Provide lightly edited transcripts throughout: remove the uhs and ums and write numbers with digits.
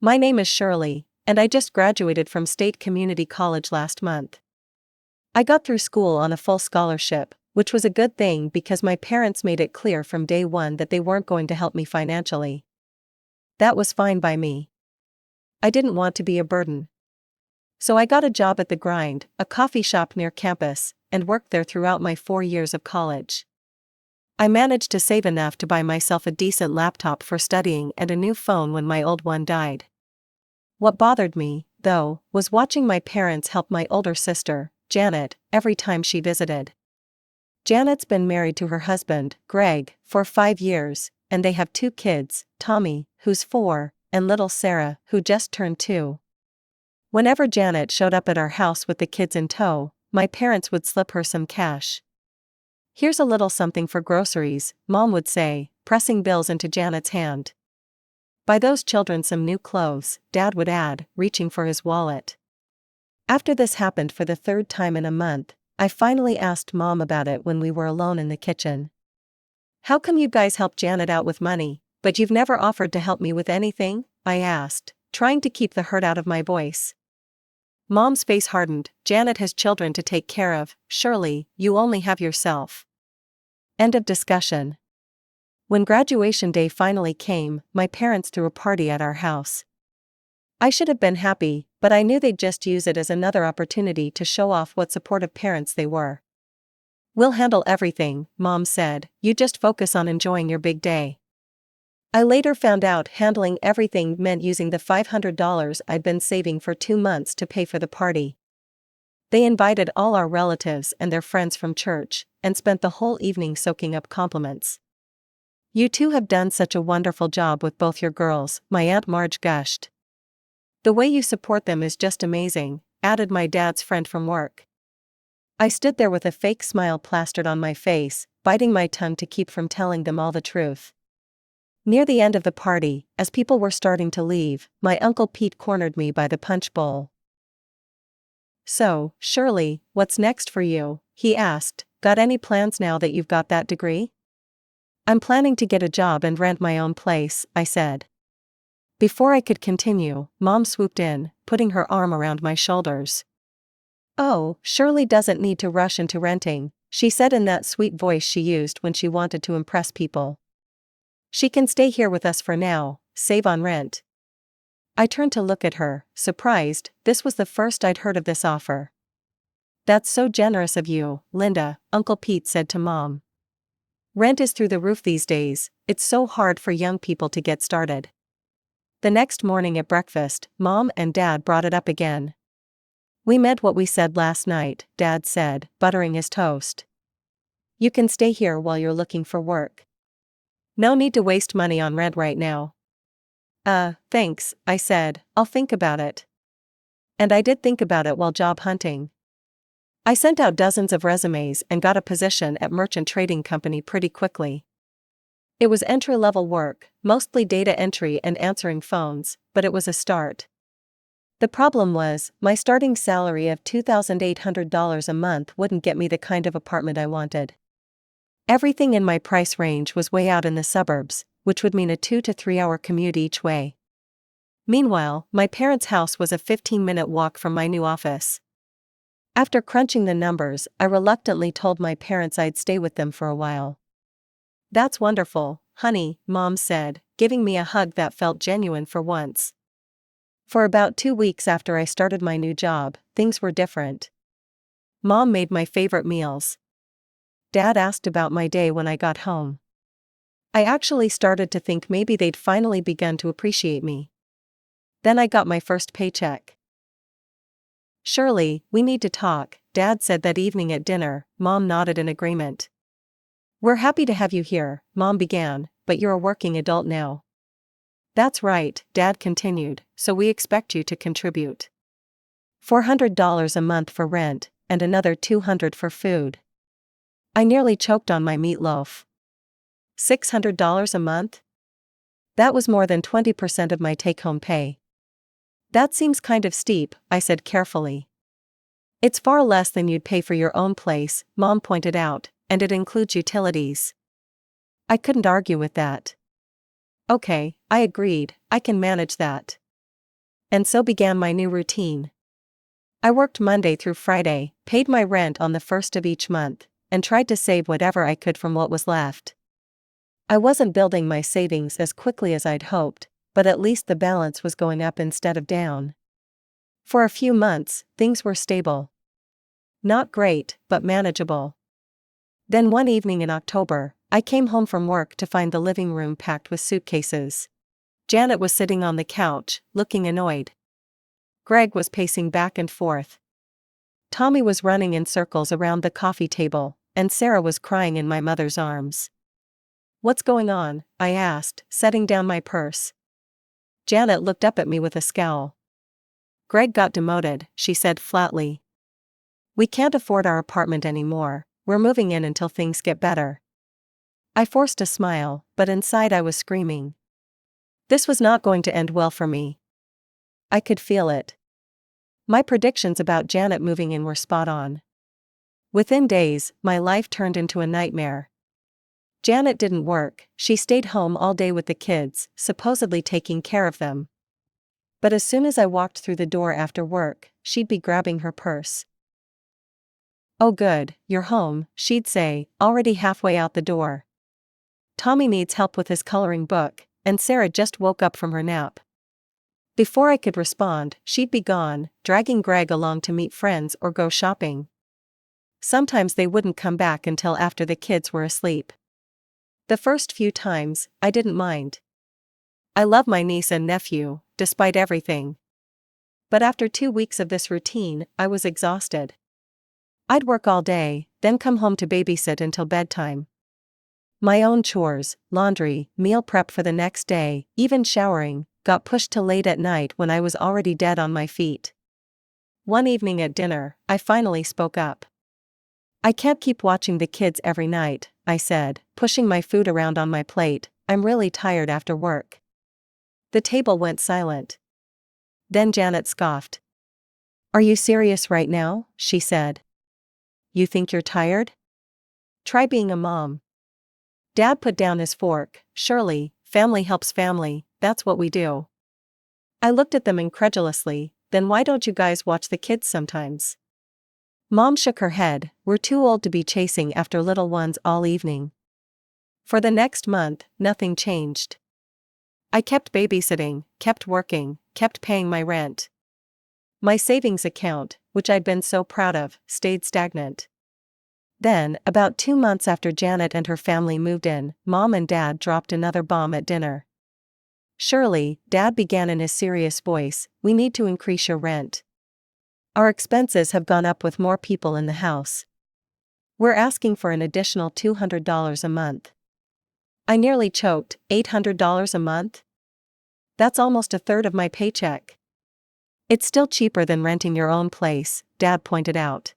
My name is Shirley, and I just graduated from State Community College last month. I got through school on a full scholarship, which was a good thing because my parents made it clear from day one that they weren't going to help me financially. That was fine by me. I didn't want to be a burden. So I got a job at The Grind, a coffee shop near campus, and worked there throughout my 4 years of college. I managed to save enough to buy myself a decent laptop for studying and a new phone when my old one died. What bothered me, though, was watching my parents help my older sister, Janet, every time she visited. Janet's been married to her husband, Greg, for 5 years, and they have 2 kids, Tommy, who's 4, and little Sarah, who just turned 2. Whenever Janet showed up at our house with the kids in tow, my parents would slip her some cash. "Here's a little something for groceries," Mom would say, pressing bills into Janet's hand. "Buy those children some new clothes," Dad would add, reaching for his wallet. After this happened for the 3rd time in a month, I finally asked Mom about it when we were alone in the kitchen. "How come you guys help Janet out with money, but you've never offered to help me with anything?" I asked, trying to keep the hurt out of my voice. Mom's face hardened. "Janet has children to take care of, Shirley, you only have yourself." End of discussion. When graduation day finally came, my parents threw a party at our house. I should have been happy, but I knew they'd just use it as another opportunity to show off what supportive parents they were. "We'll handle everything," Mom said, "you just focus on enjoying your big day." I later found out handling everything meant using the $500 I'd been saving for 2 months to pay for the party. They invited all our relatives and their friends from church, and spent the whole evening soaking up compliments. "You two have done such a wonderful job with both your girls," my Aunt Marge gushed. "The way you support them is just amazing," added my dad's friend from work. I stood there with a fake smile plastered on my face, biting my tongue to keep from telling them all the truth. Near the end of the party, as people were starting to leave, my Uncle Pete cornered me by the punch bowl. "So, Shirley, what's next for you?" he asked. "Got any plans now that you've got that degree?" "I'm planning to get a job and rent my own place," I said. Before I could continue, Mom swooped in, putting her arm around my shoulders. "Oh, Shirley doesn't need to rush into renting," she said in that sweet voice she used when she wanted to impress people. "She can stay here with us for now, save on rent." I turned to look at her, surprised. This was the first I'd heard of this offer. "That's so generous of you, Linda," Uncle Pete said to Mom. "Rent is through the roof these days, it's so hard for young people to get started." The next morning at breakfast, Mom and Dad brought it up again. "We meant what we said last night," Dad said, buttering his toast. "You can stay here while you're looking for work. No need to waste money on rent right now." Thanks," I said, "I'll think about it." And I did think about it while job hunting. I sent out dozens of resumes and got a position at Merchant Trading Company pretty quickly. It was entry-level work, mostly data entry and answering phones, but it was a start. The problem was, my starting salary of $2,800 a month wouldn't get me the kind of apartment I wanted. Everything in my price range was way out in the suburbs, which would mean a 2 to 3 hour commute each way. Meanwhile, my parents' house was a 15-minute walk from my new office. After crunching the numbers, I reluctantly told my parents I'd stay with them for a while. "That's wonderful, honey," Mom said, giving me a hug that felt genuine for once. For about 2 weeks after I started my new job, things were different. Mom made my favorite meals. Dad asked about my day when I got home. I actually started to think maybe they'd finally begun to appreciate me. Then I got my first paycheck. "Shirley, we need to talk," Dad said that evening at dinner. Mom nodded in agreement. "We're happy to have you here," Mom began, "but you're a working adult now." "That's right," Dad continued, "so we expect you to contribute. $400 a month for rent, and another $200 for food." I nearly choked on my meatloaf. $600 a month? That was more than 20% of my take-home pay. "That seems kind of steep," I said carefully. "It's far less than you'd pay for your own place," Mom pointed out, "and it includes utilities." I couldn't argue with that. "Okay," I agreed, "I can manage that." And so began my new routine. I worked Monday through Friday, paid my rent on the first of each month, and tried to save whatever I could from what was left. I wasn't building my savings as quickly as I'd hoped, but at least the balance was going up instead of down. For a few months, things were stable. Not great, but manageable. Then one evening in October, I came home from work to find the living room packed with suitcases. Janet was sitting on the couch, looking annoyed. Greg was pacing back and forth. Tommy was running in circles around the coffee table, and Sarah was crying in my mother's arms. "What's going on?" I asked, setting down my purse. Janet looked up at me with a scowl. "Greg got demoted," she said flatly. "We can't afford our apartment anymore, we're moving in until things get better." I forced a smile, but inside I was screaming. This was not going to end well for me. I could feel it. My predictions about Janet moving in were spot on. Within days, my life turned into a nightmare. Janet didn't work, she stayed home all day with the kids, supposedly taking care of them. But as soon as I walked through the door after work, she'd be grabbing her purse. "Oh good, you're home," she'd say, already halfway out the door. "Tommy needs help with his coloring book, and Sarah just woke up from her nap." Before I could respond, she'd be gone, dragging Greg along to meet friends or go shopping. Sometimes they wouldn't come back until after the kids were asleep. The first few times, I didn't mind. I love my niece and nephew, despite everything. But after 2 weeks of this routine, I was exhausted. I'd work all day, then come home to babysit until bedtime. My own chores, laundry, meal prep for the next day, even showering, got pushed till late at night when I was already dead on my feet. One evening at dinner, I finally spoke up. "I can't keep watching the kids every night," I said, pushing my food around on my plate. "I'm really tired after work." The table went silent. Then Janet scoffed. "Are you serious right now?" she said. "You think you're tired? Try being a mom." Dad put down his fork. "Surely, family helps family, that's what we do." I looked at them incredulously. "Then why don't you guys watch the kids sometimes?" Mom shook her head. "We're too old to be chasing after little ones all evening." For the next month, nothing changed. I kept babysitting, kept working, kept paying my rent. My savings account, which I'd been so proud of, stayed stagnant. Then, about 2 months after Janet and her family moved in, Mom and Dad dropped another bomb at dinner. "Shirley," Dad began in his serious voice, "we need to increase your rent. Our expenses have gone up with more people in the house. We're asking for an additional $200 a month." I nearly choked. $800 a month? That's almost a third of my paycheck. "It's still cheaper than renting your own place," Dad pointed out.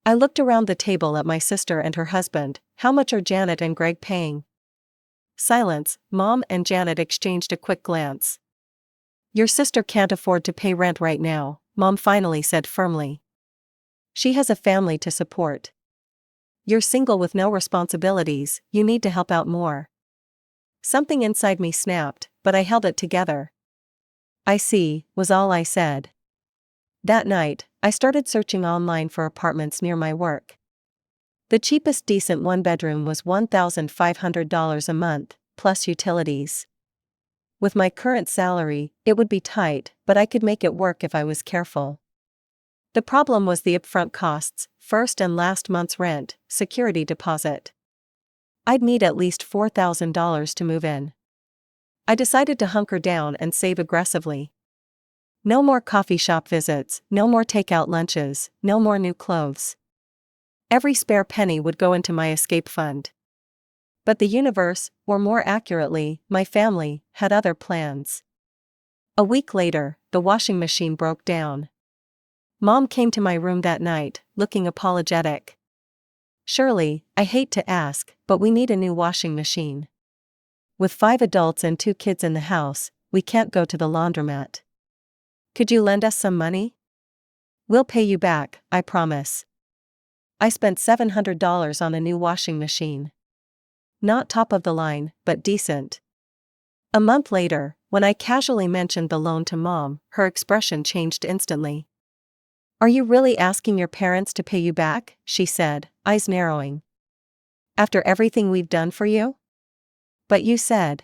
I looked around the table at my sister and her husband. "How much are Janet and Greg paying?" Silence. Mom and Janet exchanged a quick glance. "Your sister can't afford to pay rent right now," Mom finally said firmly. "She has a family to support. You're single with no responsibilities, you need to help out more." Something inside me snapped, but I held it together. "I see," was all I said. That night, I started searching online for apartments near my work. The cheapest decent one-bedroom was $1,500 a month, plus utilities. With my current salary, it would be tight, but I could make it work if I was careful. The problem was the upfront costs, first and last month's rent, security deposit. I'd need at least $4,000 to move in. I decided to hunker down and save aggressively. No more coffee shop visits, no more takeout lunches, no more new clothes. Every spare penny would go into my escape fund. But the universe, or more accurately, my family, had other plans. A week later, the washing machine broke down. Mom came to my room that night, looking apologetic. "Shirley, I hate to ask, but we need a new washing machine. With 5 adults and 2 kids in the house, we can't go to the laundromat. Could you lend us some money? We'll pay you back, I promise." I spent $700 on a new washing machine. Not top of the line, but decent. A month later, when I casually mentioned the loan to Mom, her expression changed instantly. "Are you really asking your parents to pay you back?" she said, eyes narrowing. "After everything we've done for you?" "But you said."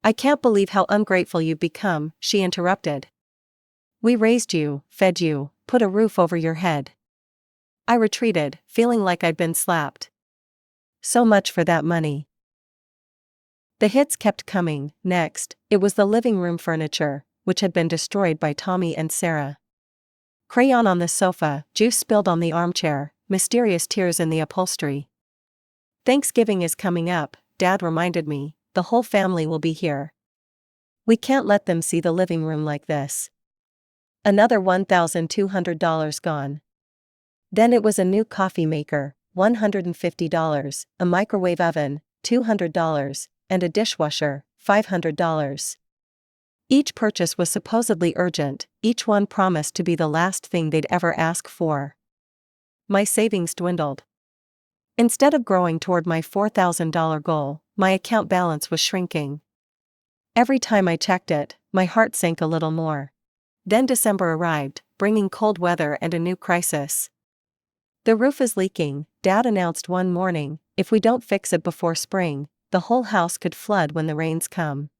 "I can't believe how ungrateful you've become," she interrupted. "We raised you, fed you, put a roof over your head." I retreated, feeling like I'd been slapped. So much for that money. The hits kept coming. Next, it was the living room furniture, which had been destroyed by Tommy and Sarah. Crayon on the sofa, juice spilled on the armchair, mysterious tears in the upholstery. "Thanksgiving is coming up," Dad reminded me. "The whole family will be here. We can't let them see the living room like this." Another $1,200 gone. Then it was a new coffee maker, $150, a microwave oven, $200, and a dishwasher, $500. Each purchase was supposedly urgent, each one promised to be the last thing they'd ever ask for. My savings dwindled. Instead of growing toward my $4,000 goal, my account balance was shrinking. Every time I checked it, my heart sank a little more. Then December arrived, bringing cold weather and a new crisis. "The roof is leaking," Dad announced one morning. "If we don't fix it before spring, the whole house could flood when the rains come."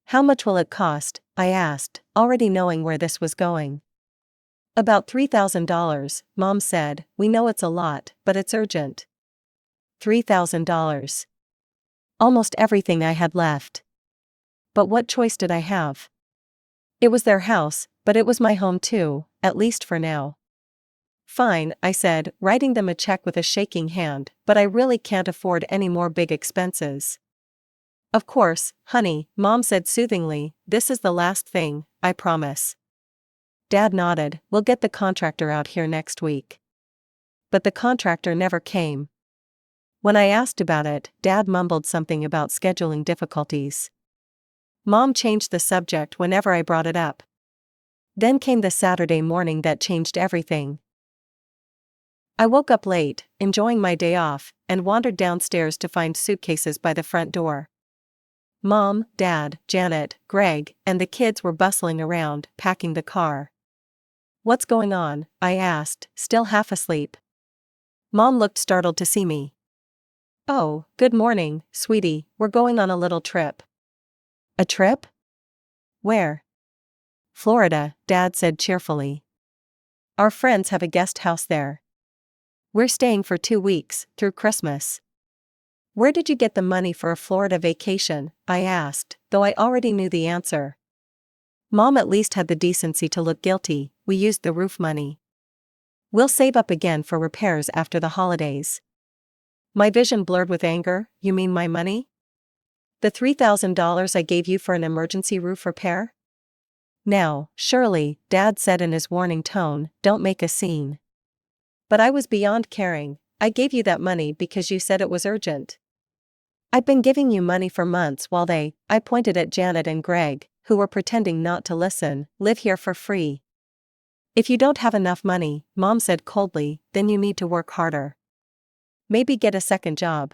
"How much will it cost?" I asked, already knowing where this was going. "About $3,000, Mom said. "We know it's a lot, but it's urgent." $3,000. Almost everything I had left. But what choice did I have? It was their house, but it was my home too, at least for now. "Fine," I said, writing them a check with a shaking hand, "but I really can't afford any more big expenses." "Of course, honey," Mom said soothingly, "this is the last thing, I promise." Dad nodded. "We'll get the contractor out here next week." But the contractor never came. When I asked about it, Dad mumbled something about scheduling difficulties. Mom changed the subject whenever I brought it up. Then came the Saturday morning that changed everything. I woke up late, enjoying my day off, and wandered downstairs to find suitcases by the front door. Mom, Dad, Janet, Greg, and the kids were bustling around, packing the car. "What's going on?" I asked, still half asleep. Mom looked startled to see me. "Oh, good morning, sweetie, we're going on a little trip." "A trip? Where?" "Florida," Dad said cheerfully. "Our friends have a guest house there. We're staying for 2 weeks, through Christmas." "Where did you get the money for a Florida vacation?" I asked, though I already knew the answer. Mom at least had the decency to look guilty. "We used the roof money. We'll save up again for repairs after the holidays." My vision blurred with anger. "You mean my money? The $3,000 I gave you for an emergency roof repair?" "Now, Shirley," Dad said in his warning tone, "don't make a scene." But I was beyond caring. "I gave you that money because you said it was urgent. I've been giving you money for months while they," I pointed at Janet and Greg, who were pretending not to listen, "live here for free." "If you don't have enough money," Mom said coldly, "then you need to work harder. Maybe get a second job."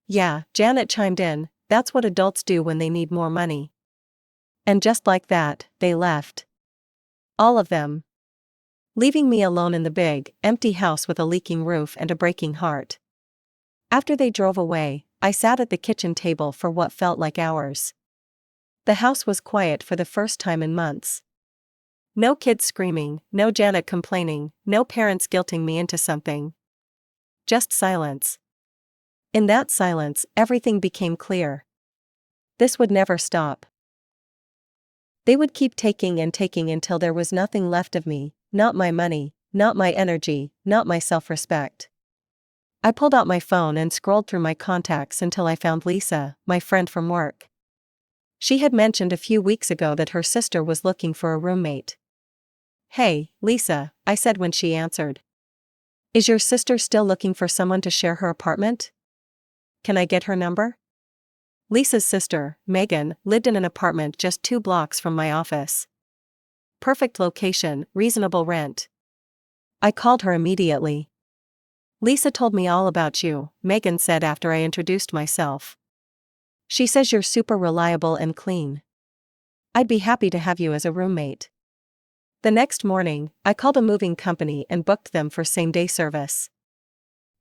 "Yeah," Janet chimed in, "that's what adults do when they need more money." And just like that, they left. All of them. Leaving me alone in the big, empty house with a leaking roof and a breaking heart. After they drove away, I sat at the kitchen table for what felt like hours. The house was quiet for the first time in months. No kids screaming, no Janet complaining, no parents guilting me into something. Just silence. In that silence, everything became clear. This would never stop. They would keep taking and taking until there was nothing left of me, not my money, not my energy, not my self-respect. I pulled out my phone and scrolled through my contacts until I found Lisa, my friend from work. She had mentioned a few weeks ago that her sister was looking for a roommate. "Hey, Lisa," I said when she answered. "Is your sister still looking for someone to share her apartment? Can I get her number?" Lisa's sister, Megan, lived in an apartment just 2 blocks from my office. Perfect location, reasonable rent. I called her immediately. "Lisa told me all about you," Megan said after I introduced myself. She says you're super reliable and clean. I'd be happy to have you as a roommate. The next morning, I called a moving company and booked them for same-day service.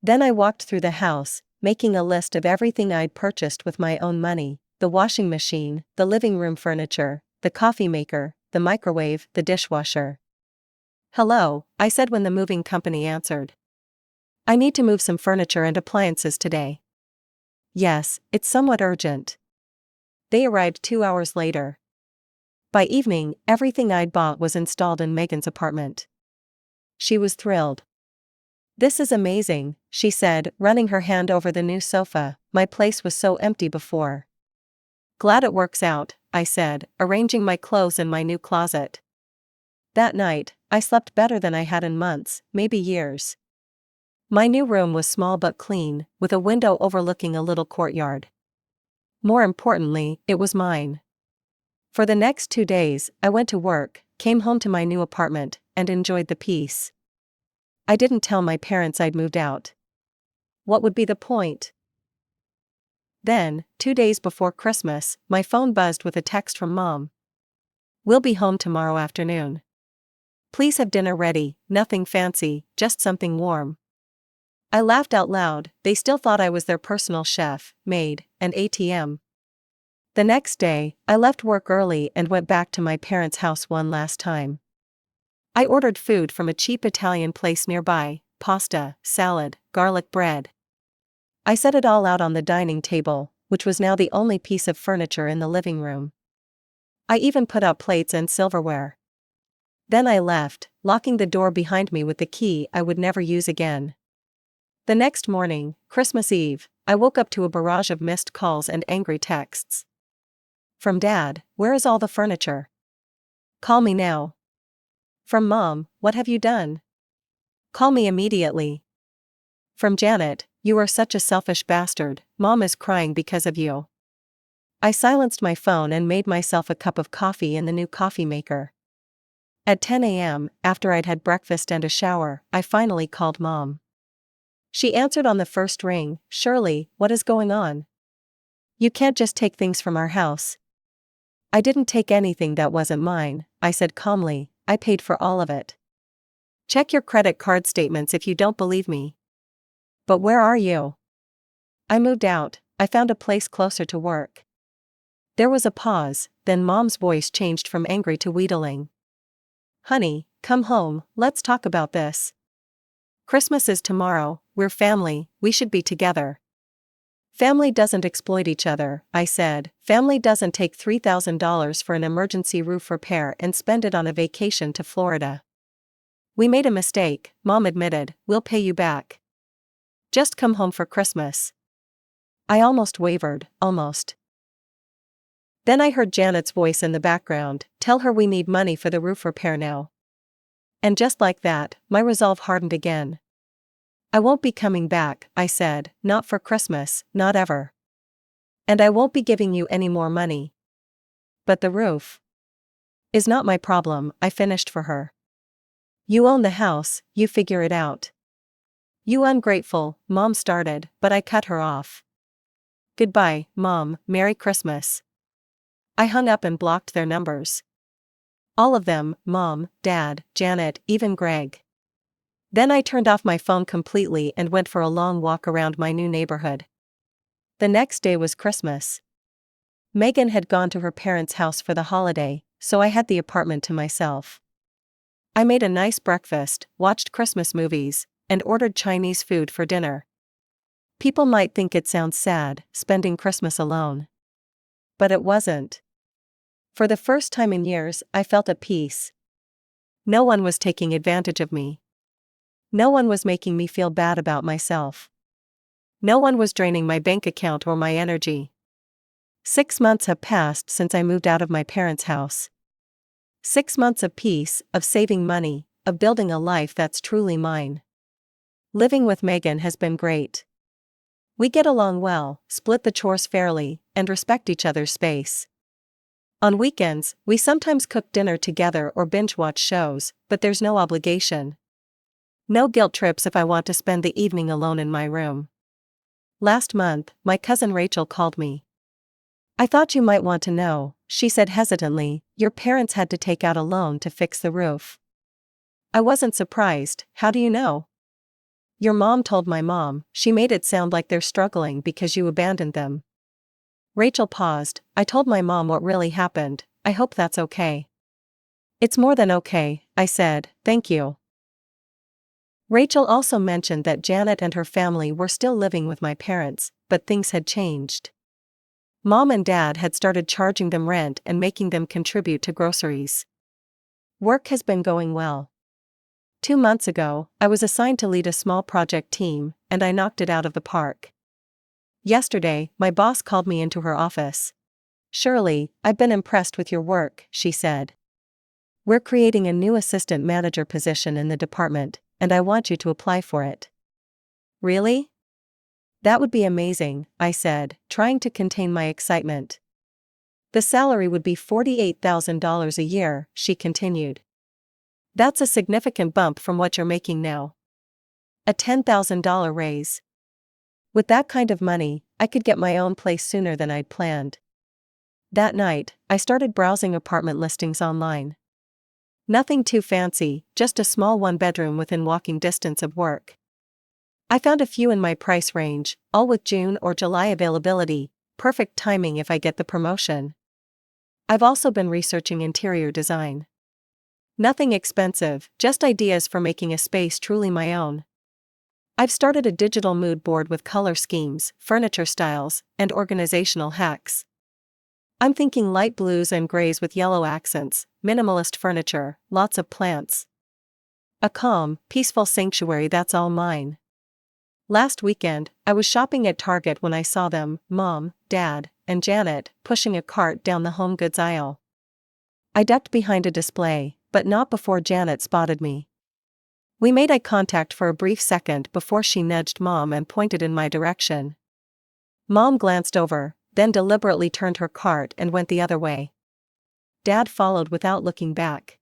Then I walked through the house, making a list of everything I'd purchased with my own money: the washing machine, the living room furniture, the coffee maker, the microwave, the dishwasher. "Hello," I said when the moving company answered. "I need to move some furniture and appliances today." "Yes, it's somewhat urgent." They arrived 2 hours later. By evening, everything I'd bought was installed in Megan's apartment. She was thrilled. "This is amazing," she said, running her hand over the new sofa. "My place was so empty before." "Glad it works out," I said, arranging my clothes in my new closet. That night, I slept better than I had in months, maybe years. My new room was small but clean, with a window overlooking a little courtyard. More importantly, it was mine. For the next 2 days, I went to work, came home to my new apartment, and enjoyed the peace. I didn't tell my parents I'd moved out. What would be the point? Then, 2 days before Christmas, my phone buzzed with a text from Mom. "We'll be home tomorrow afternoon. Please have dinner ready, nothing fancy, just something warm." I laughed out loud. They still thought I was their personal chef, maid, and ATM. The next day, I left work early and went back to my parents' house one last time. I ordered food from a cheap Italian place nearby: pasta, salad, garlic bread. I set it all out on the dining table, which was now the only piece of furniture in the living room. I even put out plates and silverware. Then I left, locking the door behind me with the key I would never use again. The next morning, Christmas Eve, I woke up to a barrage of missed calls and angry texts. From Dad: "Where is all the furniture? Call me now." From Mom: "What have you done? Call me immediately." From Janet: "You are such a selfish bastard, Mom is crying because of you." I silenced my phone and made myself a cup of coffee in the new coffee maker. At 10 a.m., after I'd had breakfast and a shower, I finally called Mom. She answered on the first ring. "Shirley, what is going on? You can't just take things from our house." "I didn't take anything that wasn't mine," I said calmly. "I paid for all of it. Check your credit card statements if you don't believe me." "But where are you?" "I moved out. I found a place closer to work." There was a pause, then Mom's voice changed from angry to wheedling. "Honey, come home, let's talk about this. Christmas is tomorrow, we're family, we should be together." "Family doesn't exploit each other," I said. "Family doesn't take $3,000 for an emergency roof repair and spend it on a vacation to Florida." "We made a mistake," Mom admitted. "We'll pay you back. Just come home for Christmas." I almost wavered, almost. Then I heard Janet's voice in the background: "Tell her we need money for the roof repair now." And just like that, my resolve hardened again. "I won't be coming back," I said, "not for Christmas, not ever. And I won't be giving you any more money. But the roof is not my problem," I finished for her. "You own the house, you figure it out." "You ungrateful," Mom started, but I cut her off. "Goodbye, Mom, Merry Christmas." I hung up and blocked their numbers. All of them: Mom, Dad, Janet, even Greg. Then I turned off my phone completely and went for a long walk around my new neighborhood. The next day was Christmas. Megan had gone to her parents' house for the holiday, so I had the apartment to myself. I made a nice breakfast, watched Christmas movies, and ordered Chinese food for dinner. People might think it sounds sad, spending Christmas alone. But it wasn't. For the first time in years, I felt at peace. No one was taking advantage of me. No one was making me feel bad about myself. No one was draining my bank account or my energy. 6 months have passed since I moved out of my parents' house. 6 months of peace, of saving money, of building a life that's truly mine. Living with Megan has been great. We get along well, split the chores fairly, and respect each other's space. On weekends, we sometimes cook dinner together or binge-watch shows, but there's no obligation. No guilt trips if I want to spend the evening alone in my room. Last month, my cousin Rachel called me. I thought you might want to know, she said hesitantly. Your parents had to take out a loan to fix the roof. I wasn't surprised. How do you know? Your mom told my mom. She made it sound like they're struggling because you abandoned them. Rachel paused. I told my mom what really happened. I hope that's okay. It's more than okay, I said, thank you. Rachel also mentioned that Janet and her family were still living with my parents, but things had changed. Mom and Dad had started charging them rent and making them contribute to groceries. Work has been going well. 2 months ago, I was assigned to lead a small project team, and I knocked it out of the park. Yesterday, my boss called me into her office. Shirley, I've been impressed with your work, she said. We're creating a new assistant manager position in the department, and I want you to apply for it. Really? That would be amazing, I said, trying to contain my excitement. The salary would be $48,000 a year, she continued. That's a significant bump from what you're making now. A $10,000 raise. With that kind of money, I could get my own place sooner than I'd planned. That night, I started browsing apartment listings online. Nothing too fancy, just a small one-bedroom within walking distance of work. I found a few in my price range, all with June or July availability, perfect timing if I get the promotion. I've also been researching interior design. Nothing expensive, just ideas for making a space truly my own. I've started a digital mood board with color schemes, furniture styles, and organizational hacks. I'm thinking light blues and grays with yellow accents, minimalist furniture, lots of plants. A calm, peaceful sanctuary that's all mine. Last weekend, I was shopping at Target when I saw them, Mom, Dad, and Janet, pushing a cart down the home goods aisle. I ducked behind a display, but not before Janet spotted me. We made eye contact for a brief second before she nudged Mom and pointed in my direction. Mom glanced over, then deliberately turned her cart and went the other way. Dad followed without looking back.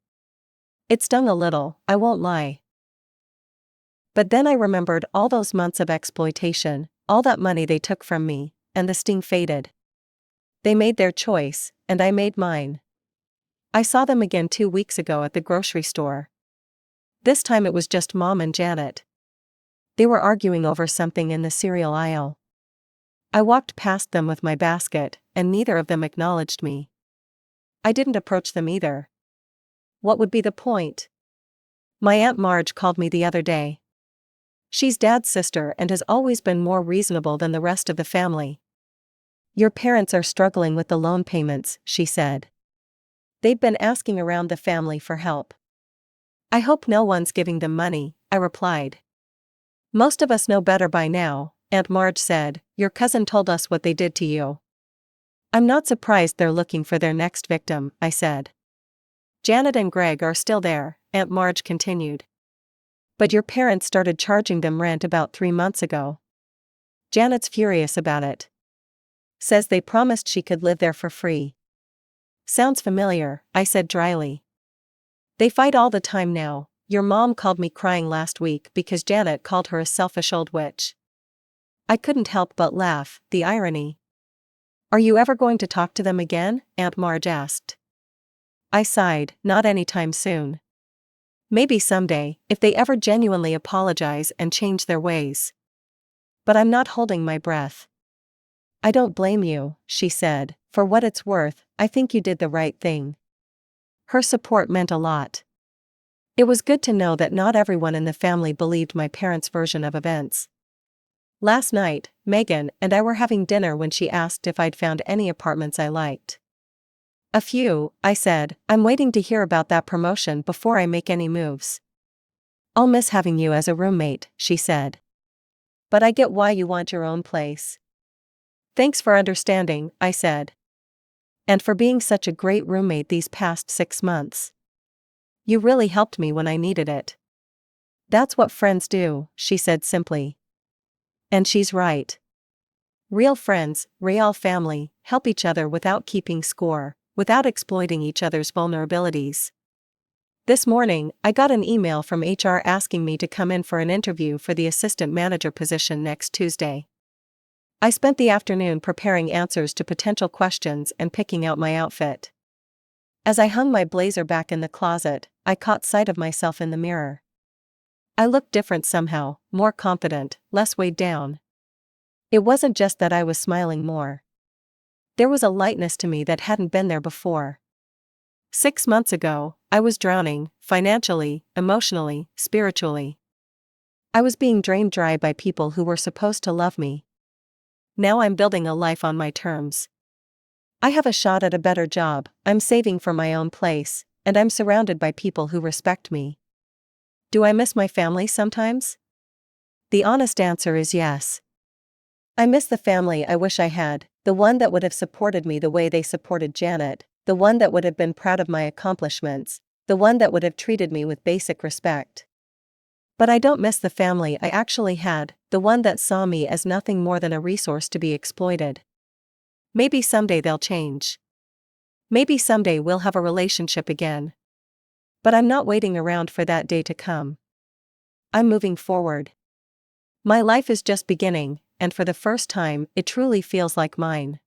It stung a little, I won't lie. But then I remembered all those months of exploitation, all that money they took from me, and the sting faded. They made their choice, and I made mine. I saw them again 2 weeks ago at the grocery store. This time it was just Mom and Janet. They were arguing over something in the cereal aisle. I walked past them with my basket, and neither of them acknowledged me. I didn't approach them either. What would be the point? My Aunt Marge called me the other day. She's Dad's sister and has always been more reasonable than the rest of the family. Your parents are struggling with the loan payments, she said. They've been asking around the family for help. I hope no one's giving them money, I replied. Most of us know better by now, Aunt Marge said. Your cousin told us what they did to you. I'm not surprised they're looking for their next victim, I said. Janet and Greg are still there, Aunt Marge continued. But your parents started charging them rent about 3 months ago. Janet's furious about it. Says they promised she could live there for free. Sounds familiar, I said dryly. They fight all the time now. Your mom called me crying last week because Janet called her a selfish old witch. I couldn't help but laugh, the irony. Are you ever going to talk to them again? Aunt Marge asked. I sighed, not anytime soon. Maybe someday, if they ever genuinely apologize and change their ways. But I'm not holding my breath. I don't blame you, she said. For what it's worth, I think you did the right thing. Her support meant a lot. It was good to know that not everyone in the family believed my parents' version of events. Last night, Megan and I were having dinner when she asked if I'd found any apartments I liked. A few, I said. I'm waiting to hear about that promotion before I make any moves. I'll miss having you as a roommate, she said. But I get why you want your own place. Thanks for understanding, I said. And for being such a great roommate these past 6 months. You really helped me when I needed it. That's what friends do, she said simply. And she's right. Real friends, real family, help each other without keeping score, without exploiting each other's vulnerabilities. This morning, I got an email from HR asking me to come in for an interview for the assistant manager position next Tuesday. I spent the afternoon preparing answers to potential questions and picking out my outfit. As I hung my blazer back in the closet, I caught sight of myself in the mirror. I looked different somehow, more confident, less weighed down. It wasn't just that I was smiling more. There was a lightness to me that hadn't been there before. 6 months ago, I was drowning, financially, emotionally, spiritually. I was being drained dry by people who were supposed to love me. Now I'm building a life on my terms. I have a shot at a better job, I'm saving for my own place, and I'm surrounded by people who respect me. Do I miss my family sometimes? The honest answer is yes. I miss the family I wish I had, the one that would have supported me the way they supported Janet, the one that would have been proud of my accomplishments, the one that would have treated me with basic respect. But I don't miss the family I actually had, the one that saw me as nothing more than a resource to be exploited. Maybe someday they'll change. Maybe someday we'll have a relationship again. But I'm not waiting around for that day to come. I'm moving forward. My life is just beginning, and for the first time, it truly feels like mine.